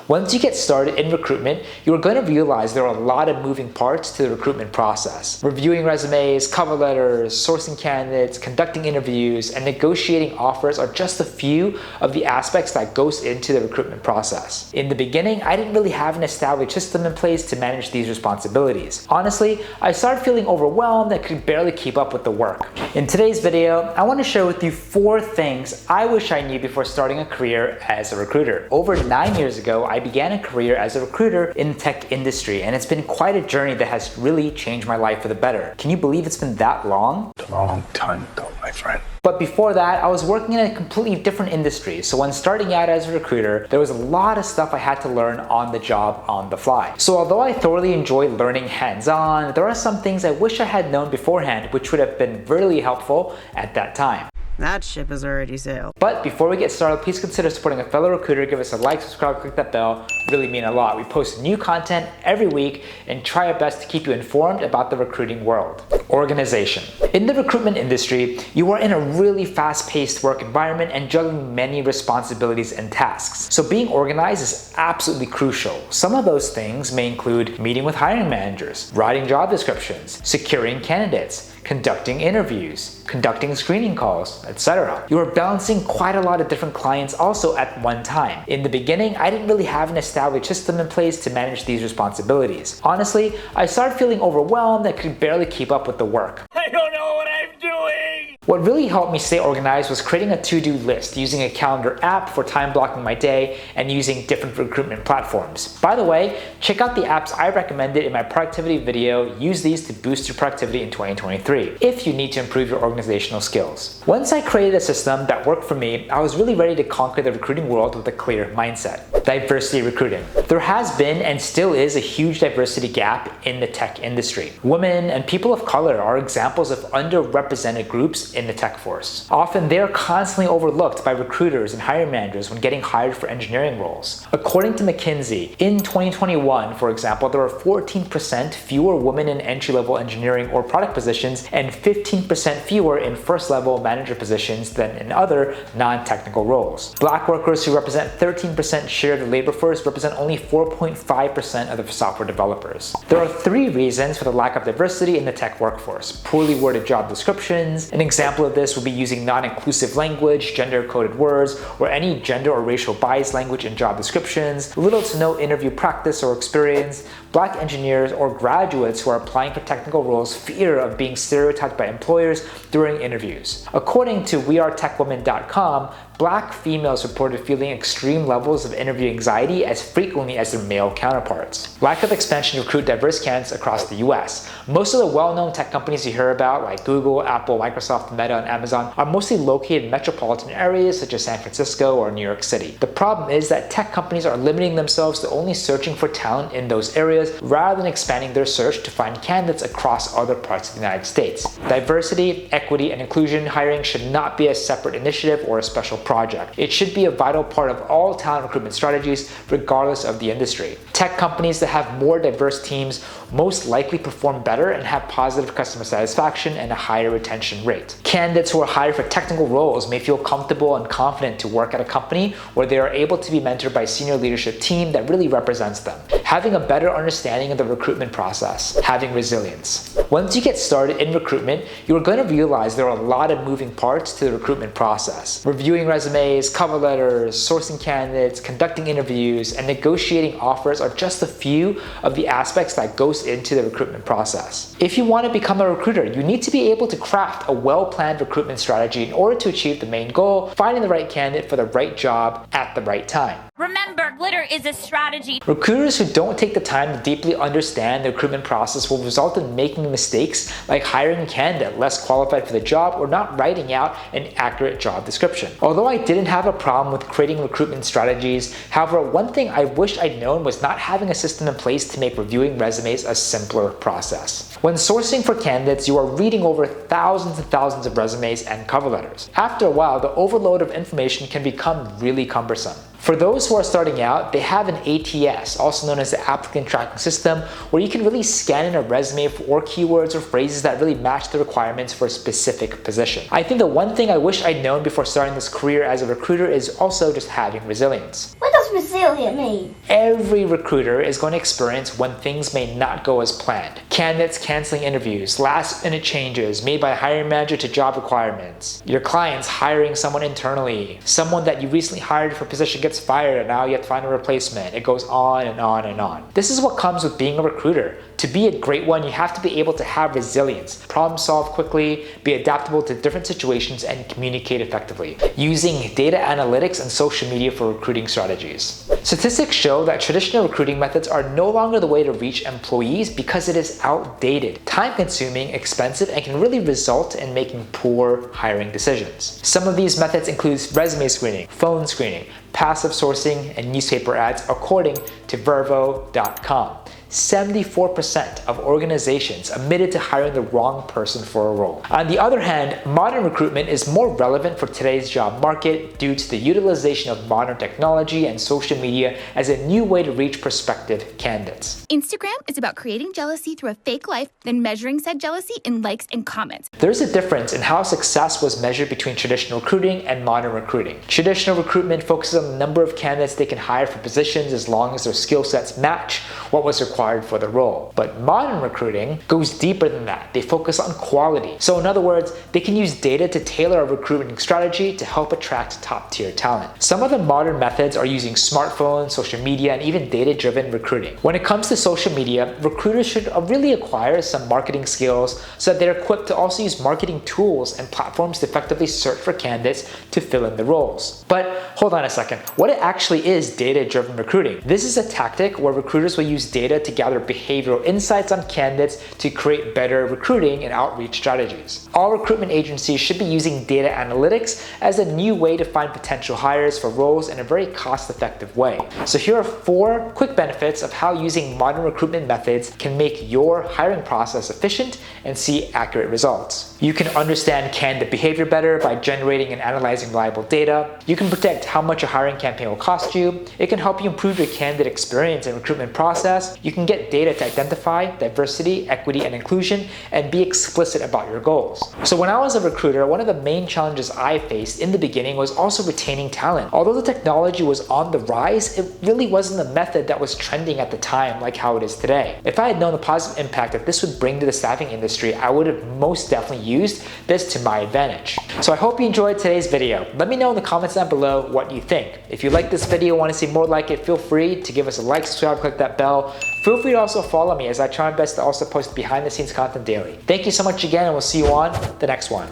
Once you get started in recruitment, you're going to realize there are a lot of moving parts to the recruitment process. Reviewing resumes, cover letters, sourcing candidates, conducting interviews, and negotiating offers are just a few of the aspects that goes into the recruitment process. In the beginning, I didn't really have an established system in place to manage these responsibilities. Honestly, I started feeling overwhelmed and could barely keep up with the work. In today's video, I want to share with you 4 things I wish I knew before starting a career as a recruiter. Over 9 years ago, I began a career as a recruiter in the tech industry, and it's been quite a journey that has really changed my life for the better. Can you believe it's been that long? A long time ago, my friend. But before that, I was working in a completely different industry. So when starting out as a recruiter, there was a lot of stuff I had to learn on the job, on the fly. So although I thoroughly enjoy learning hands-on, there are some things I wish I had known beforehand, which would have been really helpful at that time. That ship has already sailed. But before we get started, please consider supporting a fellow recruiter. Give us a like, subscribe, click that bell. Really mean a lot. We post new content every week and try our best to keep you informed about the recruiting world. Organization. In the recruitment industry, you are in a really fast-paced work environment and juggling many responsibilities and tasks. So being organized is absolutely crucial. Some of those things may include meeting with hiring managers, writing job descriptions, securing candidates, conducting interviews, conducting screening calls, etc. You are balancing quite a lot of different clients also at one time. In the beginning, I didn't really have an established system in place to manage these responsibilities. Honestly, I started feeling overwhelmed and could barely keep up with the work. I don't know what I'm doing! What really helped me stay organized was creating a to-do list, using a calendar app for time blocking my day, and using different recruitment platforms. By the way, check out the apps I recommended in my productivity video. Use these to boost your productivity in 2023 if you need to improve your organizational skills. Once I created a system that worked for me, I was really ready to conquer the recruiting world with a clear mindset. Diversity recruiting. There has been and still is a huge diversity gap in the tech industry. Women and people of color are examples of underrepresented groups in the tech force. Often they are constantly overlooked by recruiters and hiring managers when getting hired for engineering roles. According to McKinsey, in 2021, for example, there were 14% fewer women in entry-level engineering or product positions and 15% fewer in first-level manager positions than in other non-technical roles. Black workers, who represent 13% share of the labor force, represent only 4.5% of the software developers. There are 3 reasons for the lack of diversity in the tech workforce: poorly worded job descriptions. An example of this would be using non-inclusive language, gender-coded words, or any gender or racial bias language in job descriptions, little to no interview practice or experience. Black engineers or graduates who are applying for technical roles fear of being stereotyped by employers during interviews. According to wearetechwomen.com, Black females reported feeling extreme levels of interview anxiety as frequently as their male counterparts. Lack of expansion to recruit diverse candidates across the US. Most of the well-known tech companies you hear about, like Google, Apple, Microsoft, Meta, and Amazon, are mostly located in metropolitan areas such as San Francisco or New York City. The problem is that tech companies are limiting themselves to only searching for talent in those areas rather than expanding their search to find candidates across other parts of the United States. Diversity, equity, and inclusion hiring should not be a separate initiative or a special project. It should be a vital part of all talent recruitment strategies, regardless of the industry. Tech companies that have more diverse teams most likely perform better and have positive customer satisfaction and a higher retention rate. Candidates who are hired for technical roles may feel comfortable and confident to work at a company where they are able to be mentored by a senior leadership team that really represents them. Having a better understanding of the recruitment process. Having resilience. Once you get started in recruitment, you're going to realize there are a lot of moving parts to the recruitment process. Reviewing resumes, cover letters, sourcing candidates, conducting interviews, and negotiating offers are just a few of the aspects that goes into the recruitment process. If you want to become a recruiter, you need to be able to craft a well-planned recruitment strategy in order to achieve the main goal: finding the right candidate for the right job at the right time. Remember, glitter is a strategy. Recruiters who don't take the time to deeply understand the recruitment process will result in making mistakes like hiring a candidate less qualified for the job or not writing out an accurate job description. Although I didn't have a problem with creating recruitment strategies, however, one thing I wish I'd known was not having a system in place to make reviewing resumes a simpler process. When sourcing for candidates, you are reading over thousands and thousands of resumes and cover letters. After a while, the overload of information can become really cumbersome. For those who are starting out, they have an ATS, also known as the Applicant Tracking System, where you can really scan in a resume for keywords or phrases that really match the requirements for a specific position. I think the one thing I wish I'd known before starting this career as a recruiter is also just having resilience. What does does resilient mean? Every recruiter is going to experience when things may not go as planned. Candidates canceling interviews, last-minute changes made by a hiring manager to job requirements, your clients hiring someone internally, someone that you recently hired for a position gets fired and now you have to find a replacement. It goes on and on and on. This is what comes with being a recruiter. To be a great one, you have to be able to have resilience, problem solve quickly, be adaptable to different situations, and communicate effectively, using data analytics and social media for recruiting strategies. Statistics show that traditional recruiting methods are no longer the way to reach employees because it is outdated, time-consuming, expensive, and can really result in making poor hiring decisions. Some of these methods include resume screening, phone screening, passive sourcing, and newspaper ads, according to Vervo.com. 74% of organizations admitted to hiring the wrong person for a role. On the other hand, modern recruitment is more relevant for today's job market due to the utilization of modern technology and social media as a new way to reach prospective candidates. Instagram is about creating jealousy through a fake life, then measuring said jealousy in likes and comments. There's a difference in how success was measured between traditional recruiting and modern recruiting. Traditional recruitment focuses on the number of candidates they can hire for positions as long as their skill sets match what was required for the role. But modern recruiting goes deeper than that. They focus on quality. So in other words, they can use data to tailor a recruiting strategy to help attract top-tier talent. Some of the modern methods are using smartphones, social media, and even data-driven recruiting. When it comes to social media, recruiters should really acquire some marketing skills so that they're equipped to also use marketing tools and platforms to effectively search for candidates to fill in the roles. But hold on a second. What actually is data-driven recruiting? This is a tactic where recruiters will use data to gather behavioral insights on candidates to create better recruiting and outreach strategies. All recruitment agencies should be using data analytics as a new way to find potential hires for roles in a very cost-effective way. So here are 4 quick benefits of how using modern recruitment methods can make your hiring process efficient and see accurate results. You can understand candidate behavior better by generating and analyzing reliable data. You can predict how much a hiring campaign will cost you. It can help you improve your candidate experience and recruitment process. You can get data to identify diversity, equity, and inclusion, and be explicit about your goals. So when I was a recruiter, one of the main challenges I faced in the beginning was also retaining talent. Although the technology was on the rise, it really wasn't the method that was trending at the time like how it is today. If I had known the positive impact that this would bring to the staffing industry, I would have most definitely used this to my advantage. So I hope you enjoyed today's video. Let me know in the comments down below what you think. If you like this video and want to see more like it, feel free to give us a like, subscribe, click that bell. Feel free to also follow me as I try my best to also post behind the scenes content daily. Thank you so much again, and we'll see you on the next one.